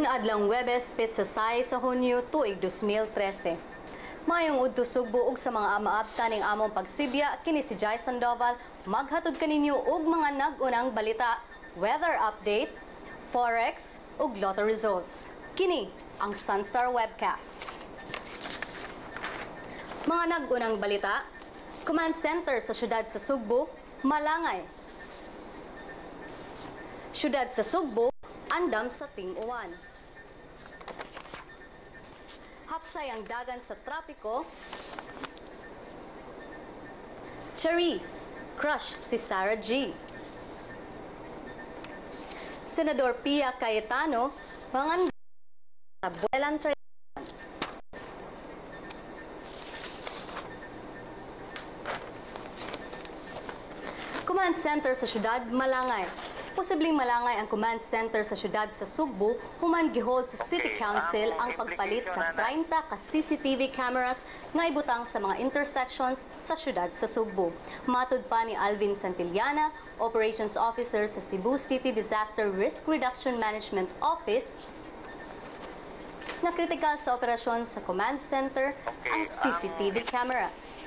Karon adlang Huwebes pitsa 6 sa Hunyo tuig 2013. Mayong udto Sugbo ug sa mga amaabta ning among pagsibya kini si Jai Sandoval maghatod kaninyo og mga nag-unang balita, weather update, forex ug lotto results. Kini ang Sunstar Webcast. Mga nag-unang balita, Command Center sa siyudad sa Sugbo, malangay. Siyudad sa Sugbo, andam sa ting-uwan. Hapsay ang dagan sa trapiko. Charisse, crush si Sarah G. Senador Pia Cayetano, mangan sa Buelan Trail. Command Center sa siyudad, malangay. Posibleng malangay ang command center sa siyudad sa Sugbo human gihold sa City Council ang pagpalit sa 30 ka CCTV cameras nga ibutang sa mga intersections sa siyudad sa Sugbo. Matud pa ni Alvin Santillana, Operations Officer sa Cebu City Disaster Risk Reduction Management Office, na kritikal sa operasyon sa command center ang CCTV cameras.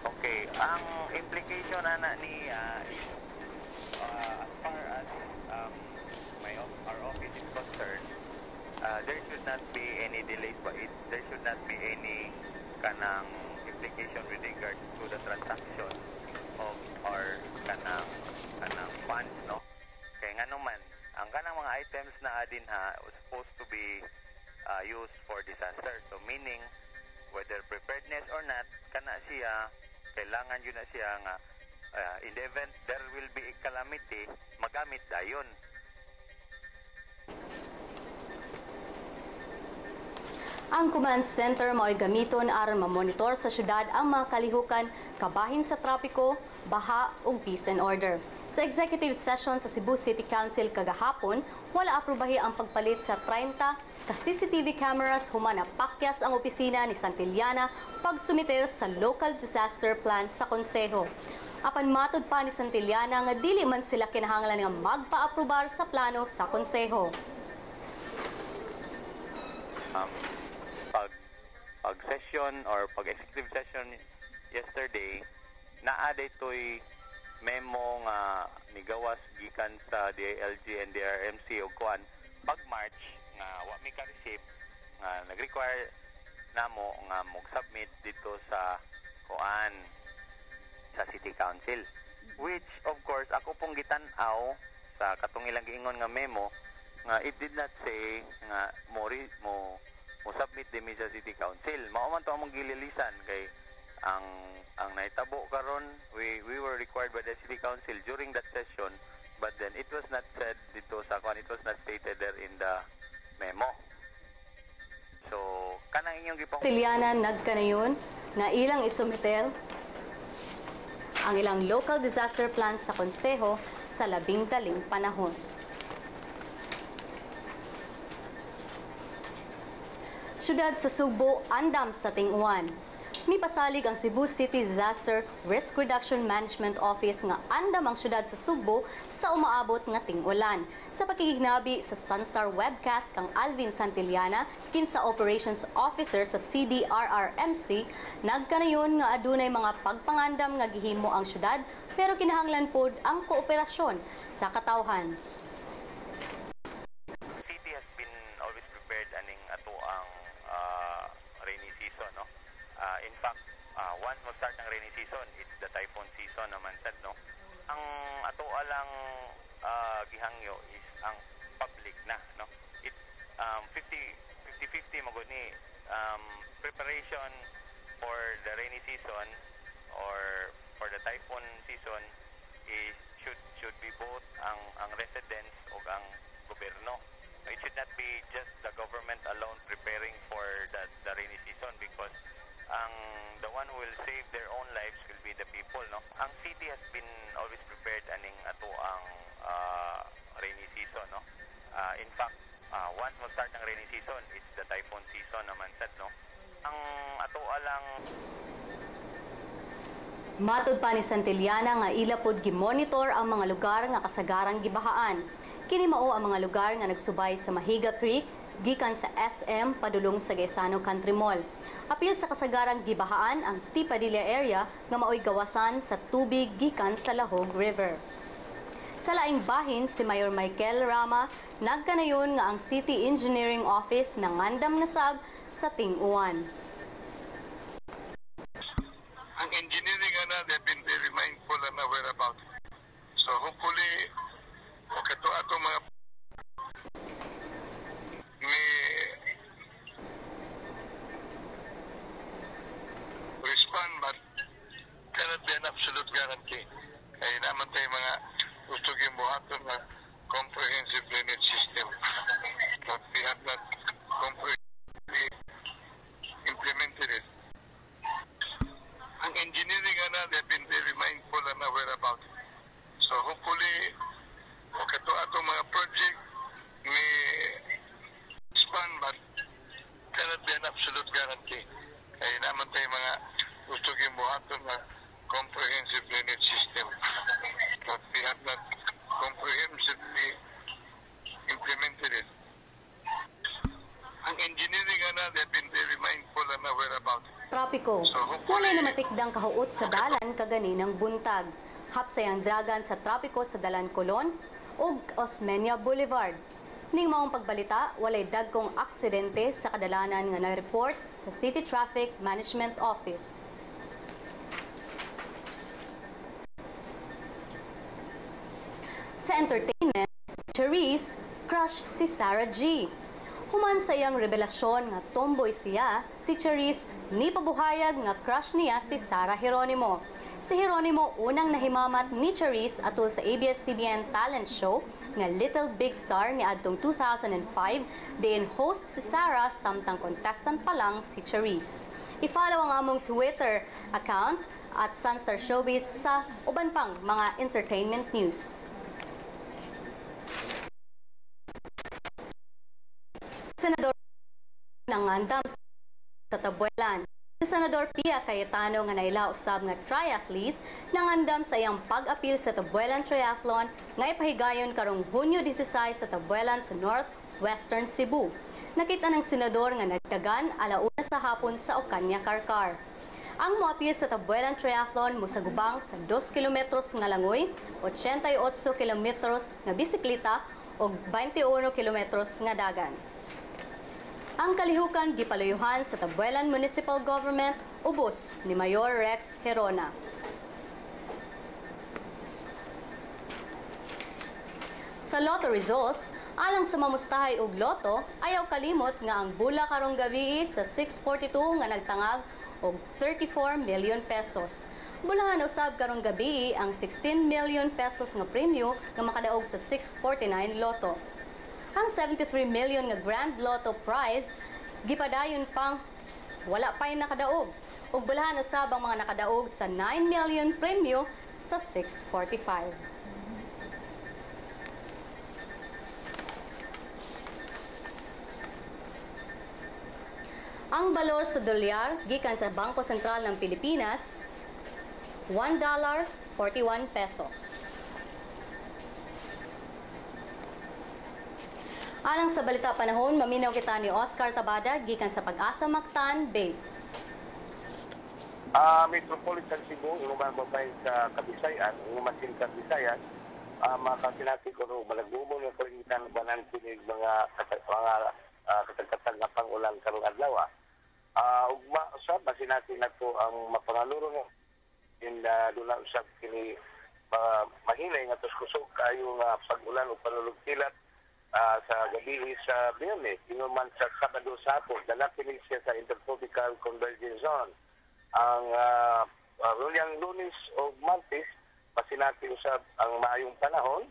Okay, ang implication na ni as far as our office is concerned, there should not be any delays, but there should not be any kanang implication with regard to the transaction of our kanang funds, no? Kaya nga naman, ang kanang mga items na adin was supposed to be used for disaster. So meaning, whether preparedness or not, kana siya, kailangan yun na siya nga in the event there will be a calamity, magamit dayon. Ang command center mao'y gamiton aron mamonitor sa syudad ang mga kalihukan kabahin sa trapiko, baha ug peace and order. Sa executive session sa Cebu City Council kagahapon, wala aprobahi ang pagpalit sa 30 ka CCTV cameras human napakyas ang opisina ni Santillana pagsumiter sa local disaster plan sa konseho. Apan matud pa ni Santillana nga dili man sila kinahanglan nga magpa-aprobar sa plano sa konseho. Pag-session or pag-executive session yesterday, naa daytoy memo nga nigawas gikan sa DILG and DRMC og kuan pag-March nga wa mi ka-receive nga nag-require namo nga mag-submit dito sa kuan sa City Council, which of course ako pong gitan-aw sa katong ilang giingon nga memo nga it did not say nga mo submit dimi sa City Council. Mao man to among gililisan kay ang naitabo karon we were required by the City Council during that session, but then it was not said dito sa kuan, it was not stated there in the memo. So kanang inyong gipong Santillana nagkanayon nga ilang isumiter ang ilang local disaster plan sa konseho sa labing daling panahon. Siyudad sa Sugbo, andam sa ting-uwan. Mipasalig ang Cebu City Disaster Risk Reduction Management Office nga andam ang siyudad sa Sugbo sa umaabot nga ting-ulan. Sa pakikignabi sa Sunstar Webcast kang Alvin Santillana, kinsa Operations Officer sa CDRRMC, nagkanayon nga adunay mga pagpangandam nga gihimo ang siyudad pero kinahanglan pod ang kooperasyon sa katawhan. City has been always prepared aning ato ang rainy season, no? In fact, once mag-start ang rainy season, it's the typhoon season naman sad, no? Ang ato alang gihangyo is ang public na, no? It 50-50 magud ni preparation for the rainy season or for the typhoon season is should be both ang residents ug ang gobyerno. It should not be just the government alone preparing for the rainy season, because the one who will save their own lives will be the people, no? Ang city has been always prepared aning ato ang rainy season, no? In fact, once mag-start ang rainy season, it's the typhoon season naman sad, no? Ang ato alang Matud pa ni Santillana nga ila pod gimonitor ang mga lugar nga kasagarang gibahaan. Kini mao ang mga lugar nga nagsubay sa Mahiga Creek, gikan sa SM padulong sa Gaisano Country Mall. Apil sa kasagarang gibahaan ang Tipadilla area nga maoy gawasan sa tubig gikan sa Lahog River. Sa laing bahin, si Mayor Michael Rama nagkanayon nga ang City Engineering Office nangandam na sab sa ting-uwan. Ang engineering they've been very mindful and aware about it. So hopefully, kato ato mga may respond but cannot be an absolute guarantee. Kaya naman tayo mga gusto gibuhaton na comprehensive drainage system. But we have not comprehensively implemented it. Ang engineering they've been very mindful and aware about it. So hopefully, kato ato mga project may span but cannot be an absolute guarantee. Kaya naman tayo mga gusto gibuhaton na comprehensive drainage system. But we have not comprehensively implemented it. Ang engineering they've been very mindful and aware about it. Trapiko. Walay na matikdang kahuot sa dalan kagani ng buntag. Hapsay ang dragan sa trapiko sa Dalan Colon ug Osmeña Boulevard. Ning maong pagbalita, walay dagkong aksidente sa kadalanan nga na-report sa City Traffic Management Office. Sa entertainment, Charisse crush si Sarah G. Human sa iyang revelasyon nga tomboy siya, si Charisse ni pabuhayag nga crush niya si Sarah Geronimo. Si Geronimo unang nahimamat ni Charisse atol sa ABS-CBN talent show nga Little Big Star ni adtong 2005, diin host si Sarah samtang contestant pa lang si Charisse. I-follow ang among Twitter account at Sunstar Showbiz sa uban pang mga entertainment news. Senador nangandam sa Tabuelan. Si Senador Pia Cayetano nga naila usab nga triathlete nangandam sa iyang pag-apil sa Tabuelan Triathlon nga ipahigayon karong Hunyo 16 sa Tabuelan sa Northwestern Cebu. Nakita ng senador nga nagdagan alauna sa hapon sa Ocaña, Carcar. Ang moapil sa Tabuelan Triathlon mosagubang sa 2 kilometros nga langoy, 88 kilometros nga bisikleta ug 21 kilometros nga dagan. Ang kalihukan gipaluyuhan sa Tabuelan Municipal Government ubos ni Mayor Rex Herona. Sa lotto results, alang sa mamustahay og loto, ayaw kalimot nga ang bula karong gabi sa 642 nga nagtangag og 34 million pesos. Bulahan usab karong gabi ang 16 million pesos nga premyo nga makadaog sa 649 loto. Ang 73 million nga Grand Lotto prize gipadayon pang wala pay nakadaog ug bulahan usab ang mga nakadaog sa 9 million premyo sa 645. Ang balor sa dolyar gikan sa Bangko Sentral ng Pilipinas $1.41 pesos. Alang sa balita panahon, maminaw kita ni Oscar Tabada gikan sa Pag-asa Mactan Base. Metropolitan Cebu, umang babay sa Kabisayan, umang sa Kabisayan, makasinati ko rin malagbumo ng kalingitan banan kinig mga katagkatag na pangulang karong adlaw. Ugma usab masinati na to ang mapangaluro ng dula usab kini mahinay nga kusog kayo nga pag-ulan o panulog-kilat sa gabi sa Biyernes, inuman sa Sabado sa hapon, dalapinig siya sa Intertropical Convergence Zone. Ang Lunes o Martes, pasinati usab ang maayong panahon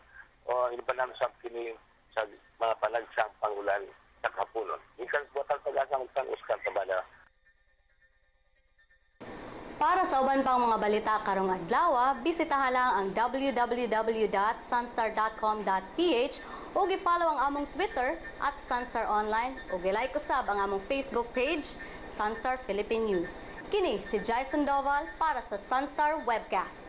o inupanan usab kini sa mga panagsang pangulan sa kapunon. Ikan buwatang Pag-asa Mactan, Oscar Tabada. Para sa uban pang mga balita karong adlaw, bisitaha lang ang www.sunstar.com.ph o gi-follow ang among Twitter at Sunstar Online o gi-like usab ang among Facebook page, Sunstar Philippine News. Kini si Jason Doval para sa Sunstar Webcast.